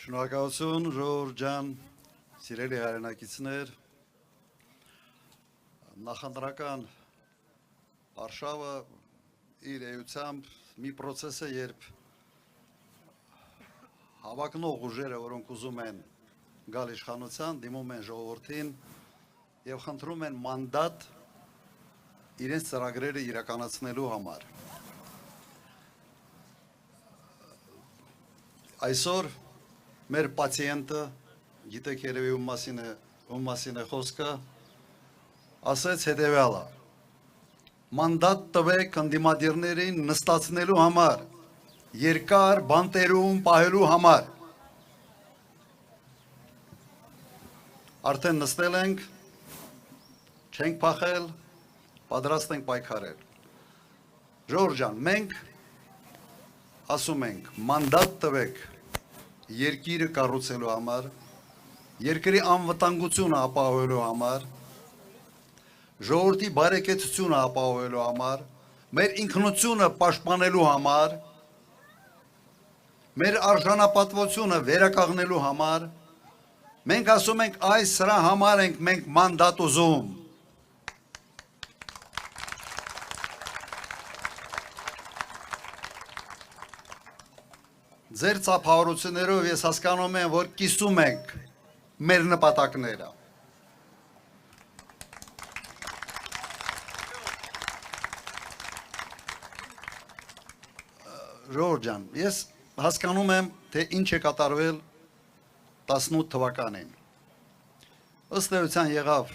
Շնորհակալություն Ժորժ ջան, սիրելի հայրենակիցներ, նախընտրական արշավը իր էությամբ մի պրոցես է, երբ հավակնող ուժերը, որոնք ուզում են գալ իշխանության, դիմում են ժողովրդին եւ խնդրում են մանդատ իրենց ծրագրերը իրականացնելու համար։ Այսօր մեր պացիենտը, գիտեք երևի ում մասին է խոսքը, ասեց հետևյալը. մանդատ տվեք ընդդիմադիրներին նստացնելու համար, երկար բանտերում պահելու համար։ Արդեն նստել ենք, չենք փախել, պատրաստ ենք պայքարել։ Ժորժ ջան, մենք ասում ենք, մանդատ տվեք երկիրը կառուցելու համար, երկրի անվտանգությունը ապահովելու համար, ժողովրդի բարեկեցությունը ապահովելու համար, մեր ինքնությունը պաշտպանելու համար, մեր արժանապատվությունը վերականգնելու համար, մենք ասում ենք, այս սրա համար ենք մենք մանդատ ուզում։ Ձեր ծափահարություններով ես հասկանում եմ, որ կիսում ենք մեր նպատակները։ Ժորժ ջան, ես հասկանում եմ, թե ինչ է կատարվել 18 թվականին։ Ըստ էության եղավ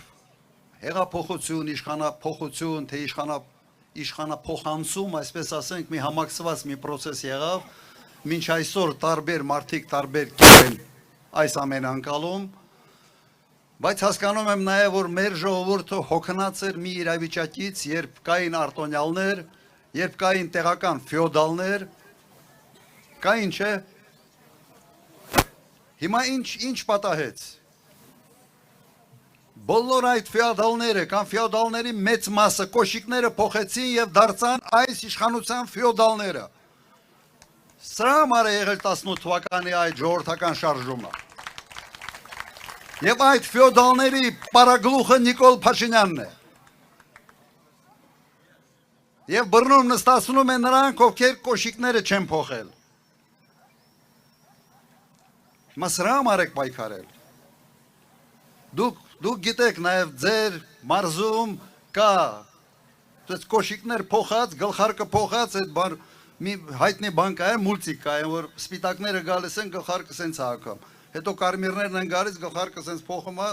հեղափոխություն, իշխանափոխություն, թե իշխանափոխանցում, այսպես ասենք, մի համակցված մի պրոցես եղավ, մինչ այսօր տարբեր մարդիկ տարբեր կերպ են այս ամեն անկալում, բայց հասկանում եմ նաև, որ մեր ժողովուրդը հոգնած էր մի իրավիճակից, երբ կային արտոնյալներ, երբ կային տեղական ֆեոդալներ, կային, չէ։ Հիմա ինչ պատահեց։ Բոլոր այդ ֆեոդալները կամ ֆեոդալների մեծ մասը կոշիկները փոխեցին եւ դարձան այս իշխանության ֆեոդալները։ Սրա համար է եղել 18 թվականի այդ ժողովրդական շարժումը։ Եվ այդ ֆեոդալների պարագլուխը Նիկոլ Փաշինյանն է։ Եվ բռնում նստացնում են նրանք, ովքեր կոշիկները չեն փոխել։ Հիմա սրա համար եք պայքարել։ Դուք գիտեք նաև ձեր մարզում կա կոշիկներ փոխած, գլխարկը փոխած, այդ մի հայտնի բան կա, մուլտիկ կա, որ սպիտակները գալիս են, գլխարկը սենց հակում։ Հետո կարմիրներն են գալիս, գլխարկը սենց փոխում է։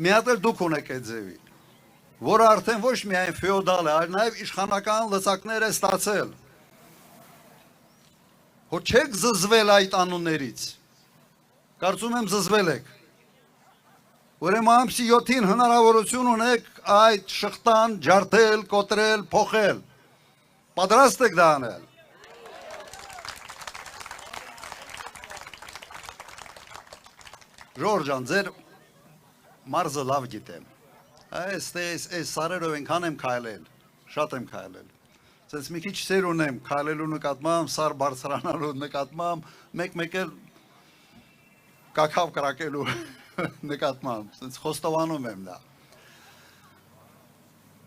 Մի հատ էլ դուք ունեք այդ ձևի, որը արդեն ոչ միայն ֆեոդալ է, այլ նաև իշխանական լծակներ է ստացել։ Հո չեք զզվել այդ անուններից։ Կարծում եմ զզվել եք։ Ուրեմն ամսի 7-ին հնարավորություն ունեք այդ շղթան ջարդել, կոտրել, փոխել։ Պատրաստ եք դա անել։ Ժորժ ջան, ձեր մարզը լավ գիտեմ։ Այս սարերով ենքան եմ քայլել, շատ եմ քայլել։ Սենց մի քիչ սեր ունեմ քայլելու նկատմամբ, սար բարձրանալու նկատմամբ, մեկ էլ կակավ կրակելու նկատմամբ, սենց խոստովանում եմ դա։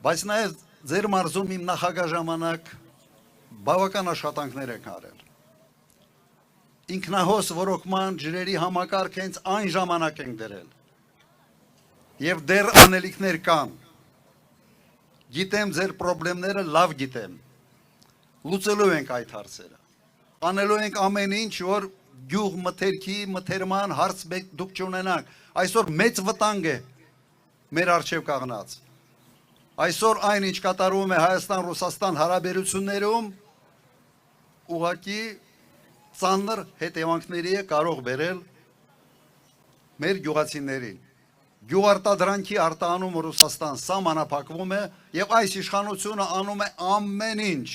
Բայց նաև ձեր մարզում իմ նախագահ ժամանակ բավական աշխատանքներ եք արել։ Ինքնահոս ոռոգման ջրերի համակարգ հենց այն ժամանակ ենք դրել։ Եվ դեռ անելիքներ կան։ Գիտեմ ձեր խնդիրները, լավ գիտեմ։ Լուծելու ենք այդ հարցերը։ Անելու ենք ամեն ինչ, որ գյուղ մթերքի, մթերման հարց դուք չունենաք։ Այսօր մեծ վտանգ է մեր առջև կանգնած։ Այսօր այն ինչ կատարվում է Հայաստան-Ռուսաստան հարաբերություններում ուղղակի ծանր հետևանքների է կարող բերել մեր գյուղացիներին։ Գյուղարտադրանքի արտահանում Ռուսաստան սահմանափակվում է եւ այս իշխանությունը անում է ամեն ինչ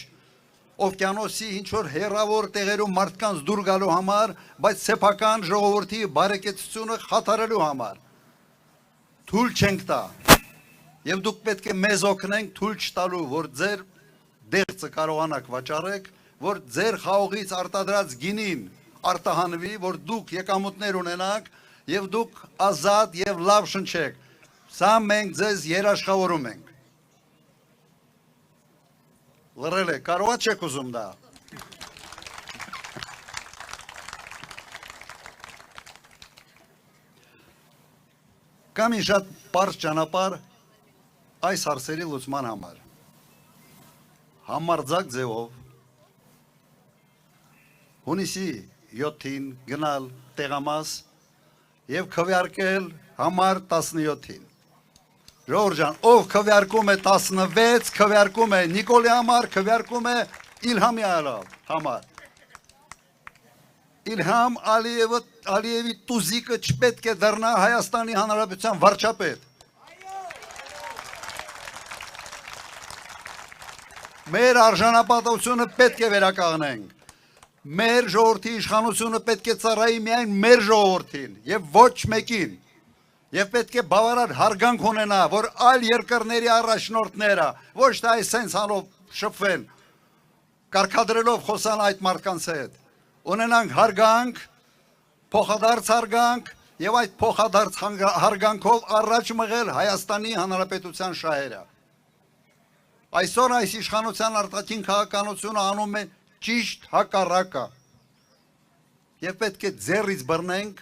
օվկիանոսի ինչ որ հեռավոր տեղերում մարդկանց դուր գալու համար, բայց սեփական ժողովրդի բարեկեցությունը խաթարելու համար։ Թույլ չենք տա։ Եվ դուք պետք է մեզ օգնենք թույլ չտալու, որ ձեր դեղցը կարողանաք վաճառեք, որ ձեր խաղողից արտադրած գինին արտահանվի, որ դուք եկամուտներ ունենաք եւ դուք ազատ եւ լավ շնչեք։ Սա մենք ձեզ երաշխավորում ենք։ Լրել եք, կարողա չեք ուզում դա։ Կամ մի շատ պարզ ճանապարհ այս հարցերի լուծման համար։ Համարձակ ձևով հունիսի 7-ին գնալ տեղամաս եւ քվեարկել համար 17-ին։ Ժողովուրդ ջան, ով քվեարկում է 16, քվեարկում է Նիկոլի համար, քվեարկում է Իլհամի համար։ Իլհամ Ալիևի տուզիկը չպետք է դառնա Հայաստանի Հանրապետության վարչապետ։ Մեր արժանապատվությունը պետք է վերականգնենք։ Մեր ժողովրդի իշխանությունը պետք է ծառայի միայն մեր ժողովրդին եւ ոչ մեկին։ Եվ պետք է բավարար հարգանք ունենա, որ այլ երկրների առաջնորդները ոչ թե այս սենսանով շփվեն, կարգադրելով խոսան այդ մարդկանց հետ։ Ունենանք հարգանք, փոխադարձ հարգանք եւ այդ փոխադարձ հարգանքով առաջ մղել Հայաստանի Հանրապետության շահերը։ Այսօր այս իշխանության արտաքին քաղաքականությունը անում է ճիշտ հակառակը։ Եվ պետք է ձեռից բռնենք։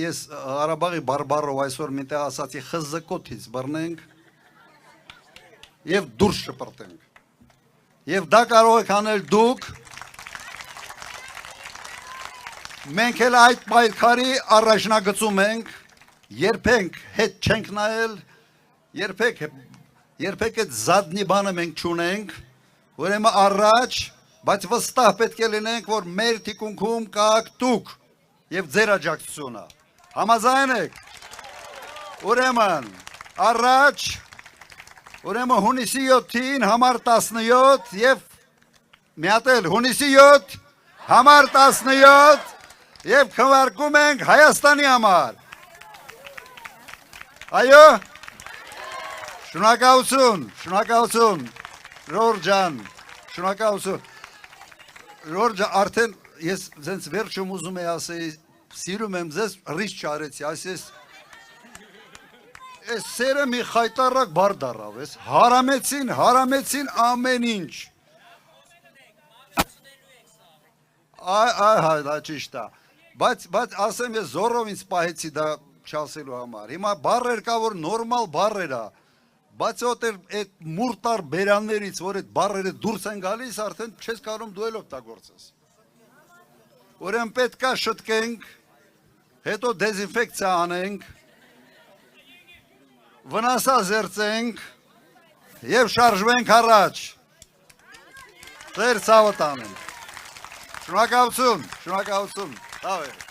Ես Ղարաբաղի բարբառով այսօր միտեղ ասացի խզկոթից բռնենք եւ դուրս շպրտենք։ Եվ դա կարող եք անել դուք։ Մենք էլ այդ պայքարի առաջնագծում ենք, երբեք հետ չենք նայել, երբեք այդ զադնի բանը մենք չունենք, ուրեմն առաջ, բայց վստահ պետք է լինենք, որ մեր թիկունքում կաք դուք եւ ձեր աջակցությունը։ Համաձայն եք։ Ուրեմն առաջ, ուրեմն հունիսի 7-ին համար 17 եւ մի հատ էլ հունիսի 7 համար 17 եւ քվեարկում ենք Հայաստանի համար։ Այո։ Շնորհակալություն, շնորհակալություն։ Ժորժ ջան, շնորհակալություն։ Ժորժ արդեն ես ձեզ վերջում ուզում եմ ասել, սիրում եմ ձեզ, ռիսկ չարեցի, ասես այս սերը մի խայտարակ բառ դառավ, էս հարամեցին ամեն ինչ։ Այ դա ճիշտ է։ Բայց ասեմ ես զորով ինձ պահեցի դա չասելու համար։ Հիմա բառեր կա, որ նորմալ բառեր է, բայց այդ մուրտար բերաններից, որ այդ բառերը դուրս են գալիս, արդեն չես կարող դու էլ օգտագործես։ Ուրեմն պետք է շտկենք, հետո դեզինֆեկցիա անենք, վնասազերծենք եւ շարժվենք առաջ։ Ձեր ցավը տանենք։ Շնորհակալություն, շնորհակալություն։ Լավ է։